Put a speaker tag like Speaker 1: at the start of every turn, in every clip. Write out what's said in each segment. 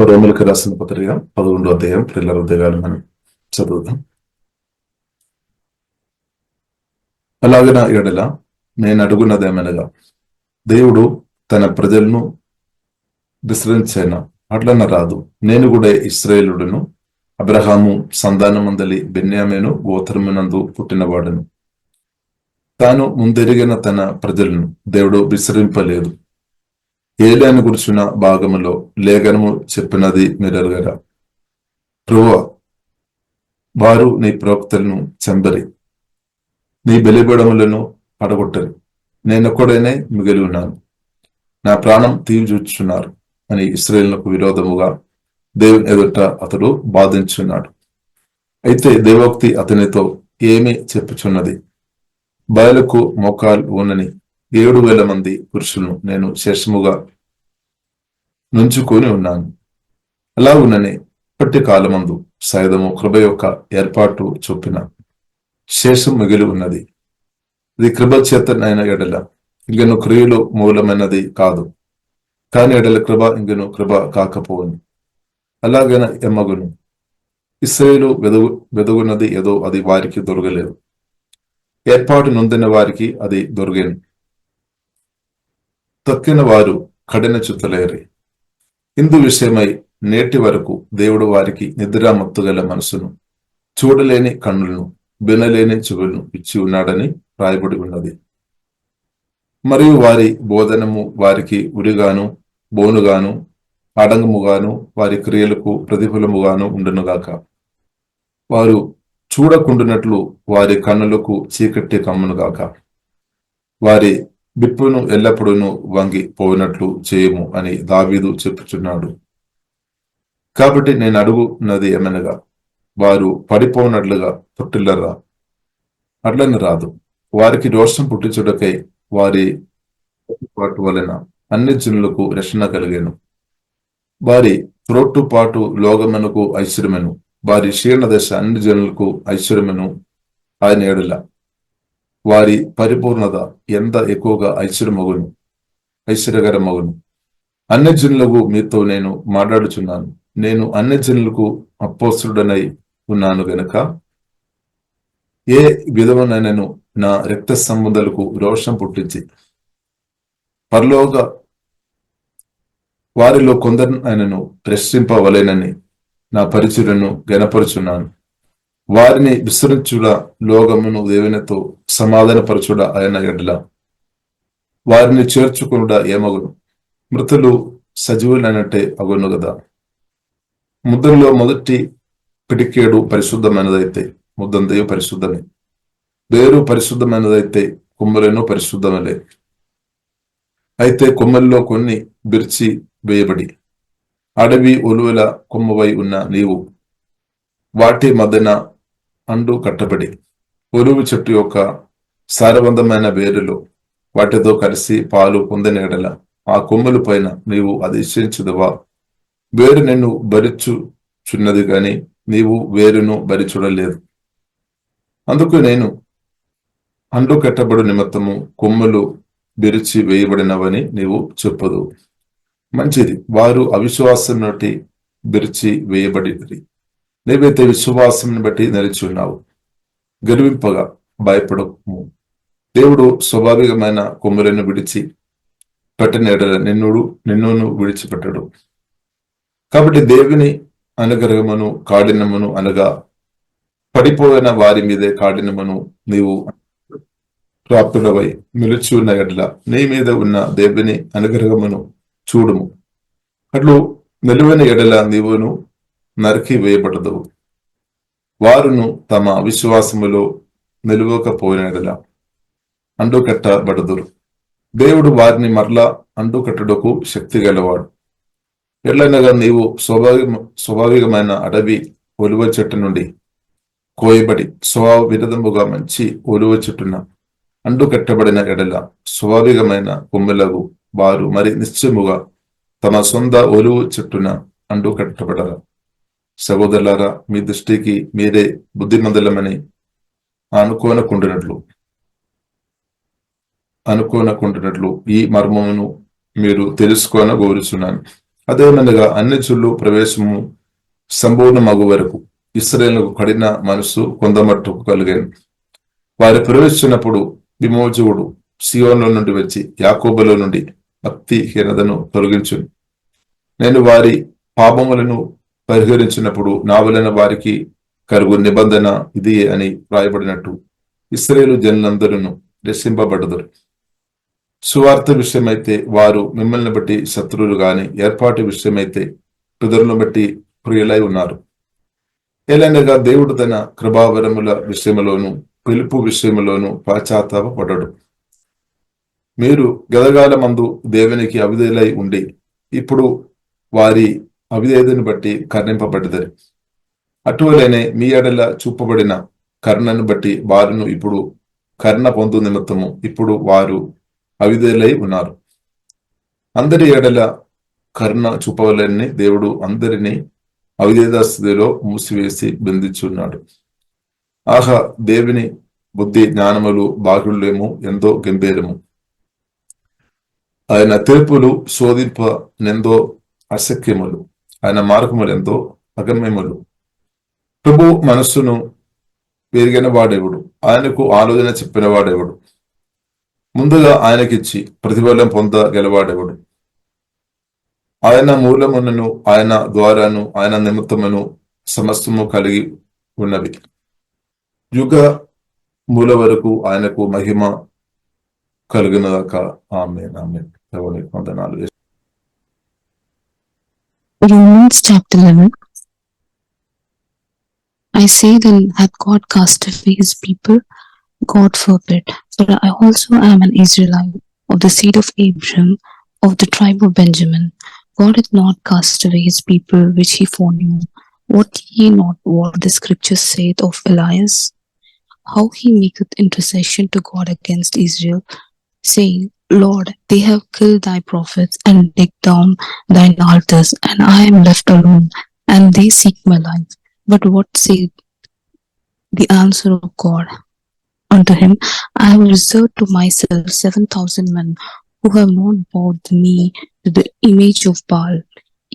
Speaker 1: రోమిలకు రాసిన పత్రిక 11వ అధ్యాయం పిల్లల ఉద్యోగాలు మనం చదువుదాం. అలాగిన ఎడల నేను అడుగున్నదేమనగా, దేవుడు తన ప్రజలను విసరించేనా? అట్లన రాదు. నేను కూడా ఇశ్రాయేలుడును, అబ్రహాము సంతానమందలి బెన్యామీను గోత్రమునందు పుట్టినవాడును. తాను ముందెరిగిన తన ప్రజలను దేవుడు విసరింపలేదు. ఏలియాను గురించిన భాగములో లేఖనము చెప్పినది మీరెరుగరా? ప్రభువా, వారు నీ ప్రవక్తలను చంపరి, నీ బలిపీఠములను పడగొట్టరు, నేనొక్కడనే మిగిలి ఉన్నాను, నా ప్రాణం తీర్చుచున్నారు అని ఇశ్రాయేలునకు విరోధముగా దేవుని ఎదుట అతడు బాధించున్నాడు. అయితే దేవోక్తి అతనితో ఏమి చెప్పుచున్నది? బయలుకు మోకాలు ఊనని 7,000 మంది పురుషులను నేను శేషముగా నుంచుకొని ఉన్నాను. అలాగునని ఇప్పటి కాలమందు సైదము కృప యొక్క ఏర్పాటు చొప్పిన శేషం మిగిలి ఉన్నది. ఇది కృప చేతనైన ఎడల ఇంకను క్రియలు మూలమైనది కాదు, కాని ఎడల కృప ఇంకను కృప కాకపోవును. అలాగైనా ఎమ్మగును. ఇశ్రాయేలు వెదుగున్నది ఏదో అది వారికి దొరకలేదు, ఏర్పాటు నొందిన వారికి అది దొరికేను. తక్కిన వారు కఠిన చుట్టలేరు. ఇందు విషయమై నేటి వరకు దేవుడు వారికి నిద్రామత్తు గల మనసును, చూడలేని కన్నులను, వినలేని చెవులను ఇచ్చి ఉన్నాడని రాయబడి ఉన్నది. మరియు వారి బోధనము వారికి ఉరిగాను, బోనుగాను, ఆడంగముగాను, వారి క్రియలకు ప్రతిఫలముగాను ఉండునుగాక. వారు చూడకుండునట్లు వారి కన్నులకు చీకటి కమ్మునుగాక. వారి బిప్పును ఎల్లప్పుడూ వంగి పోయినట్లు చేయము అని దావీదు చెప్పుచున్నాడు. కాబట్టి నేను అడుగున్నది ఏమనగా, వారు పడిపోనట్లుగా తొట్టిల్లరా? అట్లని రాదు. వారికి రోషం పుట్టించుటకై వారి పాటు వలన అన్ని జనులకు రక్షణ కలిగేను. వారి త్రోట్టుపాటు లోకమునకు ఐశ్వర్యమును, వారి క్షీణ దశ అన్ని జనులకు ఐశ్వర్యమును ఆయన ఎడల వారి పరిపూర్ణత ఎంత ఎక్కువగా ఐశ్వర్యకరమగును. అన్ని జనులకు మీతో నేను మాట్లాడుచున్నాను. నేను అన్ని జనులకు అపోస్తుడనై ఉన్నాను గనుక ఏ విధమునైనను నా రక్త సంబంధాలకు రోషం పుట్టించి పరలోక వారిలో కొందరినైనను ప్రశ్నింపవలేనని నా పరిచర్యను గణపరుచున్నాను. వారిని విస్తరించుడ లోకమును దేవునితో సమాధానపరచుడ ఆయన ఎడల వారిని చేర్చుకునుట ఏమగును? మృతులు సజీవులైనట్టే అగును కదా. ముద్రలో మొదటి పిడికేడు పరిశుద్ధమైనదైతే ముద్దంతయు పరిశుద్ధమే, వేరు పరిశుద్ధమైనదైతే కొమ్మలను పరిశుద్ధమలే. అయితే కొమ్మల్లో కొన్ని బిర్చి వేయబడి అడవి ఒలువల కొమ్మవై ఉన్న నీవు వాటి మధ్యన అండు కట్టబడి ఒలువు చెట్టు యొక్క సారవంతమైన వేరులో వాటితో కలిసి పాలు పొందిన ఎడల ఆ కొమ్మల పైన నీవు అతిశయించుదవా? వేరు నిన్ను భరించుచున్నది గాని నీవు వేరును భరించుడలేదు. అందుకు నేను అండు కట్టబడు నిమిత్తము కొమ్మలు బిరిచి వేయబడినవని నీవు చెప్పదు. మంచిది, వారు అవిశ్వాసం నుండి బిరిచి వేయబడి, నీవైతే విశ్వాసం బట్టి నిలిచి ఉన్నావు. గర్వింపగా భయపడము. దేవుడు స్వాభావికమైన కొమ్మలను విడిచి పెట్టిన ఎడల నిన్నును విడిచిపెట్టడు. కాబట్టి దేవుని అనుగ్రహమును కాఠిన్యమును అనగా పడిపోయిన వారి మీదే కాఠిన్యమును నీవు ప్రాప్తుడవై నిలిచి ఉన్న ఎడల నీ మీద ఉన్న దేవుని అనుగ్రహమును చూడుము. అట్లు నిలువైన ఎడల నీవును నరికి వేయబడదు. వారును తమ అవిశ్వాసములో నిలువకపోయిన ఎడల అండుకట్టబడదురు. దేవుడు వారిని మరలా అండుకట్టుటకు శక్తి గలవాడు. ఎట్లనగా నీవు స్వాభావికమైన అడవి ఒలువ చెట్టు నుండి కోయబడి స్వభావ విరుద్ధముగా మంచి ఒలువ చెట్టున అండుకట్టబడిన ఎడల స్వాభావికమైన కొమ్మెలకు వారు మరి నిశ్చయముగా తమ సొంత ఒలువ చెట్టున అండుకట్టబడరా? సహోదరులారా, మీ దృష్టికి మీరే బుద్ధిమంతులమని అనుకోనకుంటున్నట్లు ఈ మర్మమును మీరు తెలుసుకోన కోరుచున్నాను. అదేమనగా అన్యజనులు ప్రవేశము సంపూర్ణమగు వరకు ఇశ్రాయేలుకు కఠిన మనసు కొందమట్టుకు కలిగాను. వారు ప్రవేశించినప్పుడు విమోచకుడు సియోనులో నుండి వచ్చి యాకోబులో నుండి భక్తిహీనతను తొలగించును. నేను వారి పాపములను పరిహరించినప్పుడు నా వలన వారికి కలుగు నిబంధన ఇది అని రాయబడినట్టు ఇశ్రాయేలు జనులందరూ రక్షింపబడదురు. సువార్త విషయమైతే వారు మిమ్మల్ని బట్టి శత్రువులు గాని, ఏర్పాటు విషయమైతే పితరులను బట్టి ప్రియులై ఉన్నారు. ఏలైనగా దేవుడు తన కృపావరముల విషయములోను పిలుపు విషయములోను పశ్చాత్తాపపడడు. మీరు గతకాలమందు దేవునికి అవిధేయులై ఉండి ఇప్పుడు వారి అవిధేయతను బట్టి కరుణింపబడ్డది. అటువలనే మీ ఎడల చూపబడిన కరుణను బట్టి వారును ఇప్పుడు కరుణ పొందు నిమిత్తము ఇప్పుడు వారు అవిధేయులై ఉన్నారు. అందరి ఎడల కరుణ చూపవలని దేవుడు అందరినీ అవిధేయత స్థితిలో మూసివేసి బంధించున్నాడు. ఆహా, దేవుని బుద్ధి జ్ఞానములు బాహుళ్యము ఎంతో గంభీరము. ఆయన తీర్పులు శోధింపనెందో అశక్యములు, ఆయన మార్గములు ఎంతో అగమ్యములు. ప్రభు మనస్సును పెరిగిన వాడెవడు? ఆయనకు ఆలోచన చెప్పిన వాడెవడు? ముందుగా ఆయనకిచ్చి ప్రతిఫలం పొందగలవాడెవడు? ఆయన మూలమునను ఆయన ద్వారాను ఆయన నిమిత్తమును సమస్తము కలిగి ఉన్నవి. యుగ మూల వరకు ఆయనకు మహిమ కలుగునగాక. ఆమేన్. ఆమేన్. దేవునికి వందనాలు.
Speaker 2: Romans chapter 11. I say then, hath God cast away his people? God forbid. For I also am an Israelite, of the seed of Abraham, of the tribe of Benjamin. God hath not cast away his people which he foreknew. Wot ye not what the scripture saith of Elias? How he maketh intercession to God against Israel, saying, Lord, they have killed thy prophets and digged down thine altars, and I am left alone, and they seek my life. But what saith the answer of God unto him? I have reserved to myself 7,000 men who have not bowed the knee to the image of Baal.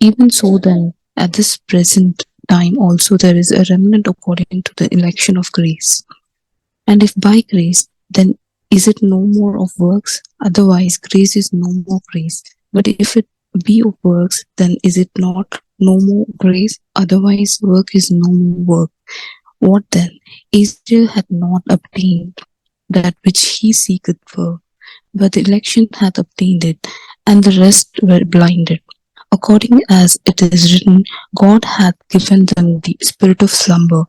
Speaker 2: Even so then, at this present time also there is a remnant according to the election of grace. And if by grace, then is it no more of works? Otherwise grace is no more grace. But if it be of works, then is it not no more grace? Otherwise work is no more work. What then? Israel hath not obtained that which he seeketh for, but the election hath obtained it, and the rest were blinded. According as it is written, God hath given them the spirit of slumber,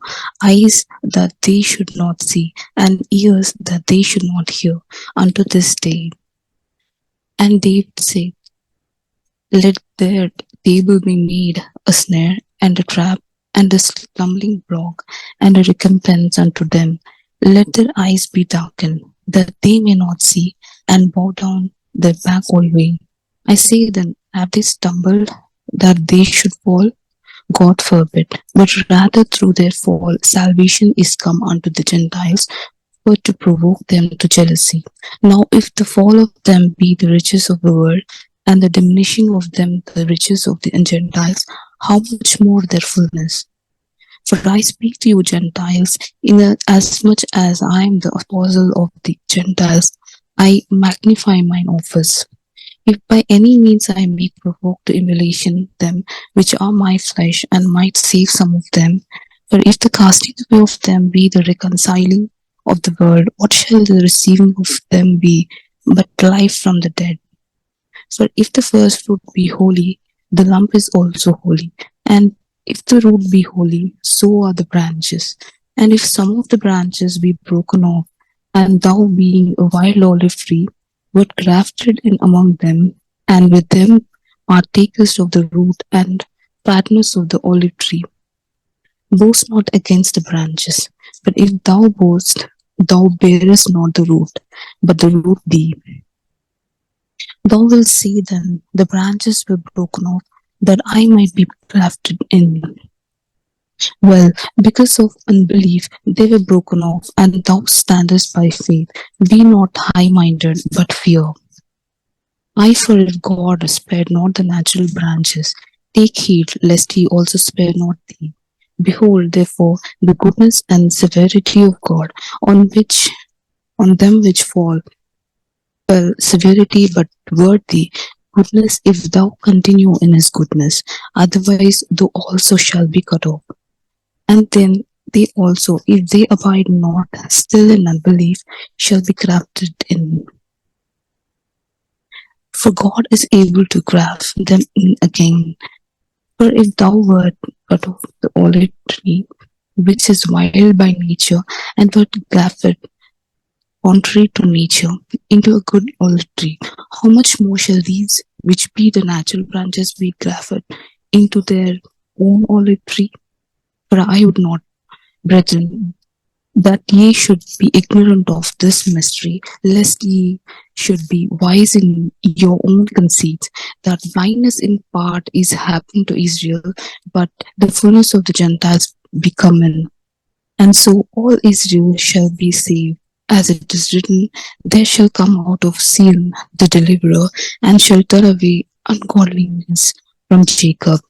Speaker 2: eyes that they should not see, and ears that they should not hear, unto this day. And David said, let their table be made a snare and a trap, and a stumbling block, and a recompense unto them. Let their eyes be darkened, that they may not see, and bow down their back always. I say then, have they stumbled that they should fall? God forbid. But rather through their fall salvation is come unto the Gentiles, for to provoke them to jealousy. Now if the fall of them be the riches of the world, and the diminishing of them the riches of the Gentiles, how much more their fullness? For I speak to you Gentiles, as much as I am the apostle of the Gentiles, I magnify mine office. If by any means I may provoke to emulation them which are my flesh, and might save some of them. For if the casting away of them be the reconciling of the world, what shall the receiving of them be but life from the dead? For if the first fruit be holy, the lump is also holy. And if the root be holy, so are the branches. And if some of the branches be broken off, and thou being a wild olive tree, wert grafted in among them, and with them partakest of the root and fatness of the olive tree, boast not against the branches. But if thou boast, thou bearest not the root, but the root thee. Thou wilt say then, the branches were broken off, that I might be grafted in. Well, because of unbelief they were broken off, and thou standest by faith. Be not high-minded, but fear. For if God spared not the natural branches, take heed lest he also spare not thee. Behold, therefore, the goodness and severity of God, on which on them which fall, well, severity, but worthy goodness, if thou continue in his goodness, otherwise thou also shall be cut off. And then they also, if they abide not still in unbelief, shall be grafted in. For God is able to graft them in again. For if thou wert cut off the olive tree, which is wild by nature, and wert grafted contrary to nature into a good olive tree, how much more shall these, which be the natural branches, be grafted into their own olive tree? For I would not, brethren, that ye should be ignorant of this mystery, lest ye should be wise in your own conceits, that blindness in part is happening to Israel, but the fullness of the Gentiles be come in. And so all Israel shall be saved, as it is written, there shall come out of Zion the deliverer, and shall turn away ungodliness from Jacob.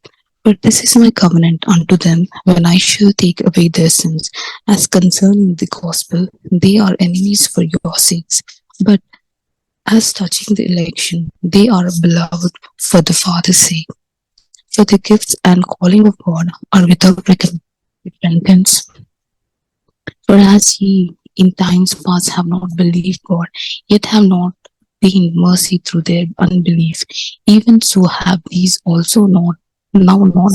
Speaker 2: But this is my covenant unto them, when I shall take away their sins. As concerning the gospel, they are enemies for your sakes. But as touching the election, they are beloved for the Father's sake. For the gifts and calling of God are without repentance. For as ye in times past have not believed God, yet have not obtained mercy through their unbelief, even so have these also not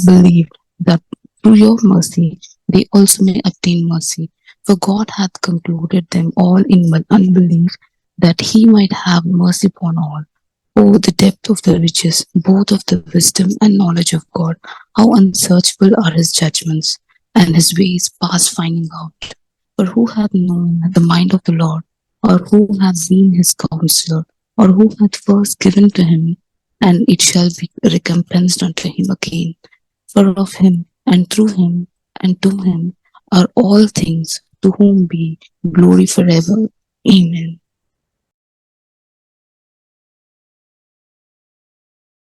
Speaker 2: believed, that through your mercy they also may obtain mercy. For God hath concluded them all in unbelief, that he might have mercy upon all. Oh, the depth of the riches, both of the wisdom and knowledge of God! How unsearchable are his judgments, and his ways past finding out! For who hath known the mind of the Lord, or who hath been his counselor, or who hath first given to him, and it shall be recompensed unto him again? For of him, and through him, and to him are all things, to whom be glory forever. Amen.